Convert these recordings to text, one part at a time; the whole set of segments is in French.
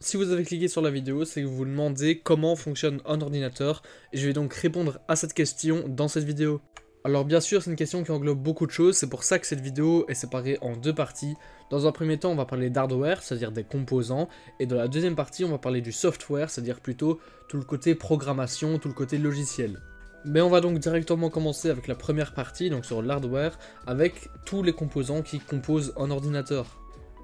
Si vous avez cliqué sur la vidéo, c'est que vous vous demandez comment fonctionne un ordinateur, et je vais donc répondre à cette question dans cette vidéo. Alors bien sûr, c'est une question qui englobe beaucoup de choses, c'est pour ça que cette vidéo est séparée en deux parties. Dans un premier temps, on va parler d'hardware, c'est-à-dire des composants, et dans la deuxième partie, on va parler du software, c'est-à-dire plutôt tout le côté programmation, tout le côté logiciel. Mais on va donc directement commencer avec la première partie, donc sur l'hardware, avec tous les composants qui composent un ordinateur.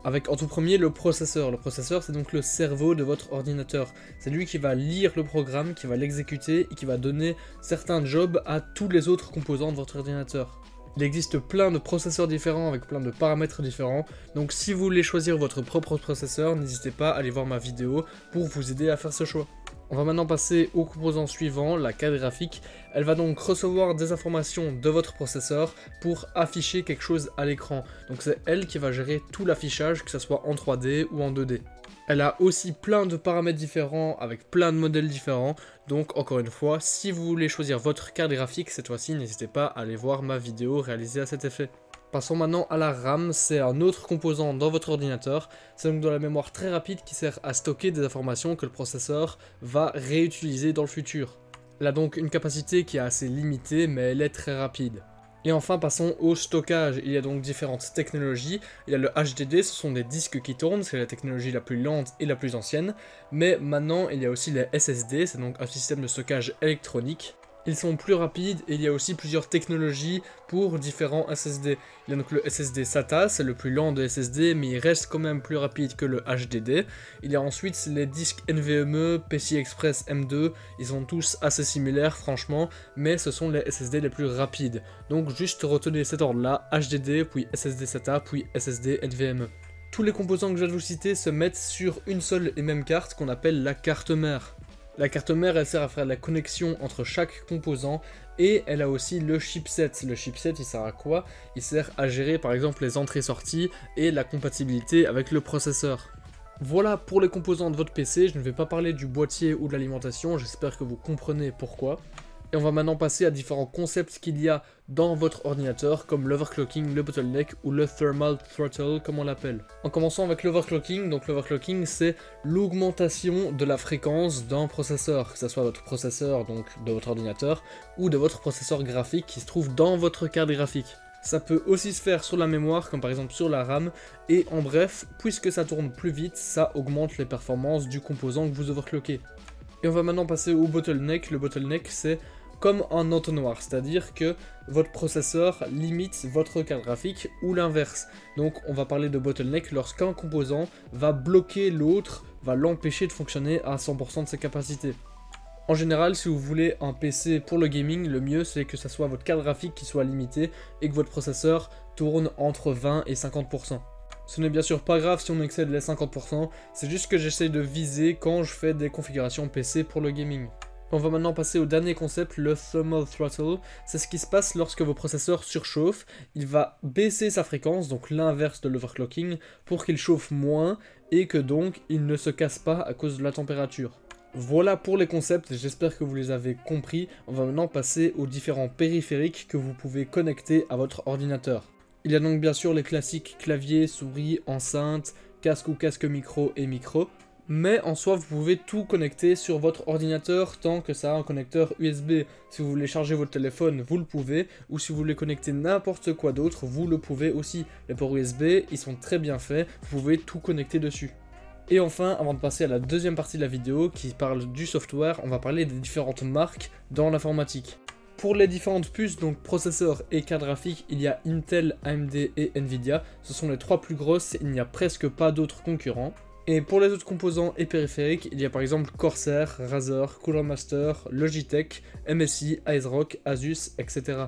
Avec en tout premier le processeur. Le processeur, c'est donc le cerveau de votre ordinateur. C'est lui qui va lire le programme, qui va l'exécuter et qui va donner certains jobs à tous les autres composants de votre ordinateur. Il existe plein de processeurs différents avec plein de paramètres différents, donc si vous voulez choisir votre propre processeur, n'hésitez pas à aller voir ma vidéo pour vous aider à faire ce choix. On va maintenant passer au composant suivant, la carte graphique. Elle va donc recevoir des informations de votre processeur pour afficher quelque chose à l'écran. Donc c'est elle qui va gérer tout l'affichage, que ce soit en 3D ou en 2D. Elle a aussi plein de paramètres différents avec plein de modèles différents. Donc encore une fois, si vous voulez choisir votre carte graphique cette fois-ci, n'hésitez pas à aller voir ma vidéo réalisée à cet effet. Passons maintenant à la RAM, c'est un autre composant dans votre ordinateur. C'est donc de la mémoire très rapide qui sert à stocker des informations que le processeur va réutiliser dans le futur. Elle a donc une capacité qui est assez limitée, mais elle est très rapide. Et enfin, passons au stockage. Il y a donc différentes technologies. Il y a le HDD, ce sont des disques qui tournent, c'est la technologie la plus lente et la plus ancienne. Mais maintenant, il y a aussi les SSD, c'est donc un système de stockage électronique. Ils sont plus rapides et il y a aussi plusieurs technologies pour différents SSD. Il y a donc le SSD SATA, c'est le plus lent de SSD, mais il reste quand même plus rapide que le HDD. Il y a ensuite les disques NVMe, PCI Express M2, ils sont tous assez similaires franchement, mais ce sont les SSD les plus rapides. Donc juste retenez cet ordre-là, HDD, puis SSD SATA, puis SSD NVMe. Tous les composants que je viens de vous citer se mettent sur une seule et même carte qu'on appelle la carte mère. La carte mère, elle sert à faire la connexion entre chaque composant et elle a aussi le chipset. Le chipset, il sert à quoi? Il sert à gérer par exemple les entrées-sorties et la compatibilité avec le processeur. Voilà pour les composants de votre PC, je ne vais pas parler du boîtier ou de l'alimentation, j'espère que vous comprenez pourquoi. Et on va maintenant passer à différents concepts qu'il y a dans votre ordinateur, comme l'overclocking, le bottleneck ou le thermal throttle, comme on l'appelle. En commençant avec l'overclocking, donc l'overclocking c'est l'augmentation de la fréquence d'un processeur, que ce soit votre processeur donc de votre ordinateur ou de votre processeur graphique qui se trouve dans votre carte graphique. Ça peut aussi se faire sur la mémoire, comme par exemple sur la RAM, et en bref, puisque ça tourne plus vite, ça augmente les performances du composant que vous overclockez. Et on va maintenant passer au bottleneck. Le bottleneck c'est comme un entonnoir, c'est-à-dire que votre processeur limite votre carte graphique ou l'inverse. Donc on va parler de bottleneck lorsqu'un composant va bloquer l'autre, va l'empêcher de fonctionner à 100% de ses capacités. En général, si vous voulez un PC pour le gaming, le mieux c'est que ça soit votre carte graphique qui soit limitée et que votre processeur tourne entre 20 et 50%. Ce n'est bien sûr pas grave si on excède les 50%, c'est juste que j'essaye de viser quand je fais des configurations PC pour le gaming. On va maintenant passer au dernier concept, le thermal throttle. C'est ce qui se passe lorsque vos processeurs surchauffent. Il va baisser sa fréquence, donc l'inverse de l'overclocking, pour qu'il chauffe moins et que donc il ne se casse pas à cause de la température. Voilà pour les concepts, j'espère que vous les avez compris. On va maintenant passer aux différents périphériques que vous pouvez connecter à votre ordinateur. Il y a donc bien sûr les classiques clavier, souris, enceinte, casque ou casque micro et micro. Mais en soi, vous pouvez tout connecter sur votre ordinateur tant que ça a un connecteur USB. Si vous voulez charger votre téléphone, vous le pouvez. Ou si vous voulez connecter n'importe quoi d'autre, vous le pouvez aussi. Les ports USB, ils sont très bien faits. Vous pouvez tout connecter dessus. Et enfin, avant de passer à la deuxième partie de la vidéo qui parle du software, on va parler des différentes marques dans l'informatique. Pour les différentes puces, donc processeurs et cartes graphiques, il y a Intel, AMD et Nvidia. Ce sont les trois plus grosses, il n'y a presque pas d'autres concurrents. Et pour les autres composants et périphériques, il y a par exemple Corsair, Razer, Cooler Master, Logitech, MSI, ASRock, Asus, etc.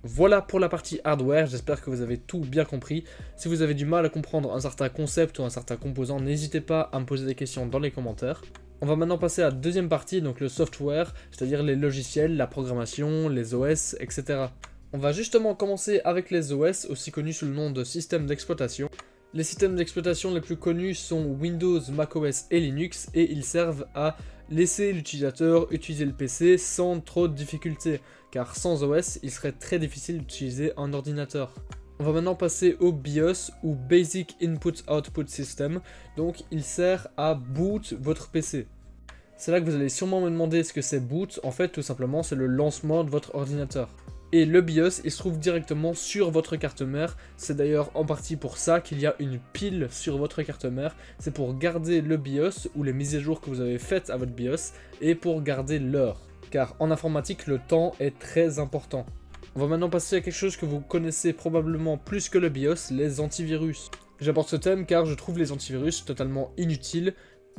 Voilà pour la partie hardware, j'espère que vous avez tout bien compris. Si vous avez du mal à comprendre un certain concept ou un certain composant, n'hésitez pas à me poser des questions dans les commentaires. On va maintenant passer à la deuxième partie, donc le software, c'est-à-dire les logiciels, la programmation, les OS, etc. On va justement commencer avec les OS, aussi connus sous le nom de système d'exploitation. Les systèmes d'exploitation les plus connus sont Windows, macOS et Linux et ils servent à laisser l'utilisateur utiliser le PC sans trop de difficultés, car sans OS, il serait très difficile d'utiliser un ordinateur. On va maintenant passer au BIOS ou Basic Input Output System. Donc il sert à boot votre PC. C'est là que vous allez sûrement me demander ce que c'est boot. En fait, tout simplement, c'est le lancement de votre ordinateur. Et le BIOS, il se trouve directement sur votre carte mère. C'est d'ailleurs en partie pour ça qu'il y a une pile sur votre carte mère. C'est pour garder le BIOS ou les mises à jour que vous avez faites à votre BIOS et pour garder l'heure. Car en informatique, le temps est très important. On va maintenant passer à quelque chose que vous connaissez probablement plus que le BIOS, les antivirus. J'apporte ce thème car je trouve les antivirus totalement inutiles.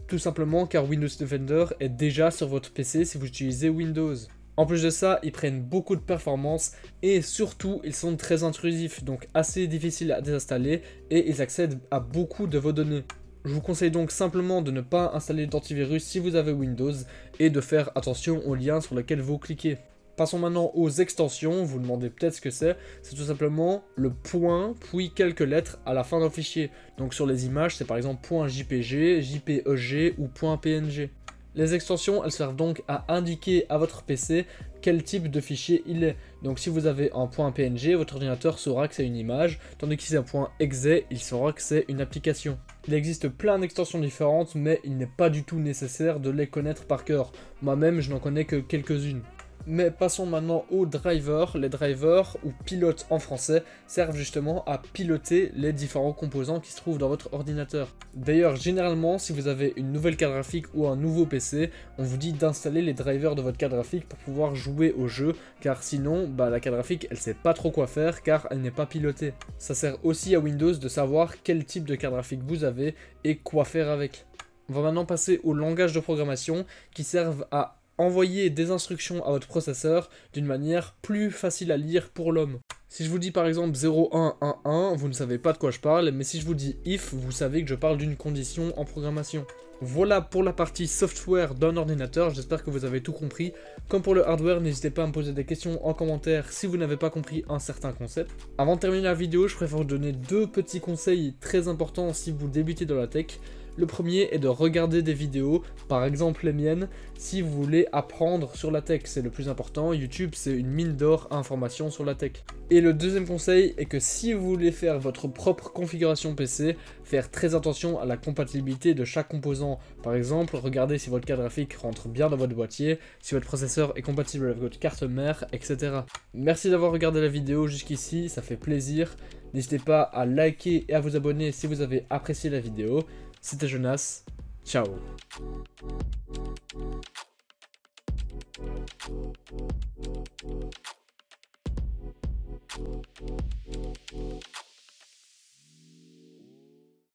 Tout simplement car Windows Defender est déjà sur votre PC si vous utilisez Windows. En plus de ça, ils prennent beaucoup de performance et surtout, ils sont très intrusifs, donc assez difficiles à désinstaller et ils accèdent à beaucoup de vos données. Je vous conseille donc simplement de ne pas installer d'antivirus si vous avez Windows et de faire attention aux liens sur lesquels vous cliquez. Passons maintenant aux extensions, vous demandez peut-être ce que c'est tout simplement le point, puis quelques lettres à la fin d'un fichier. Donc sur les images, c'est par exemple .jpg, jpeg ou .png. Les extensions, elles servent donc à indiquer à votre PC quel type de fichier il est. Donc si vous avez un .png, votre ordinateur saura que c'est une image, tandis que si c'est un .exe, il saura que c'est une application. Il existe plein d'extensions différentes, mais il n'est pas du tout nécessaire de les connaître par cœur. Moi-même, je n'en connais que quelques-unes. Mais passons maintenant aux drivers. Les drivers, ou pilotes en français, servent justement à piloter les différents composants qui se trouvent dans votre ordinateur. D'ailleurs, généralement, si vous avez une nouvelle carte graphique ou un nouveau PC, on vous dit d'installer les drivers de votre carte graphique pour pouvoir jouer au jeu, car sinon, la carte graphique, elle sait pas trop quoi faire, car elle n'est pas pilotée. Ça sert aussi à Windows de savoir quel type de carte graphique vous avez et quoi faire avec. On va maintenant passer aux langages de programmation qui servent à envoyer des instructions à votre processeur d'une manière plus facile à lire pour l'homme. Si je vous dis par exemple 0111, vous ne savez pas de quoi je parle, mais si je vous dis if, vous savez que je parle d'une condition en programmation. Voilà pour la partie software d'un ordinateur, j'espère que vous avez tout compris. Comme pour le hardware, n'hésitez pas à me poser des questions en commentaire si vous n'avez pas compris un certain concept. Avant de terminer la vidéo, je préfère vous donner deux petits conseils très importants si vous débutez dans la tech. Le premier est de regarder des vidéos, par exemple les miennes, si vous voulez apprendre sur la tech, c'est le plus important. YouTube, c'est une mine d'or à informations sur la tech. Et le deuxième conseil est que si vous voulez faire votre propre configuration PC, faire très attention à la compatibilité de chaque composant. Par exemple, regardez si votre carte graphique rentre bien dans votre boîtier, si votre processeur est compatible avec votre carte mère, etc. Merci d'avoir regardé la vidéo jusqu'ici, ça fait plaisir. N'hésitez pas à liker et à vous abonner si vous avez apprécié la vidéo. C'était Jonas, ciao.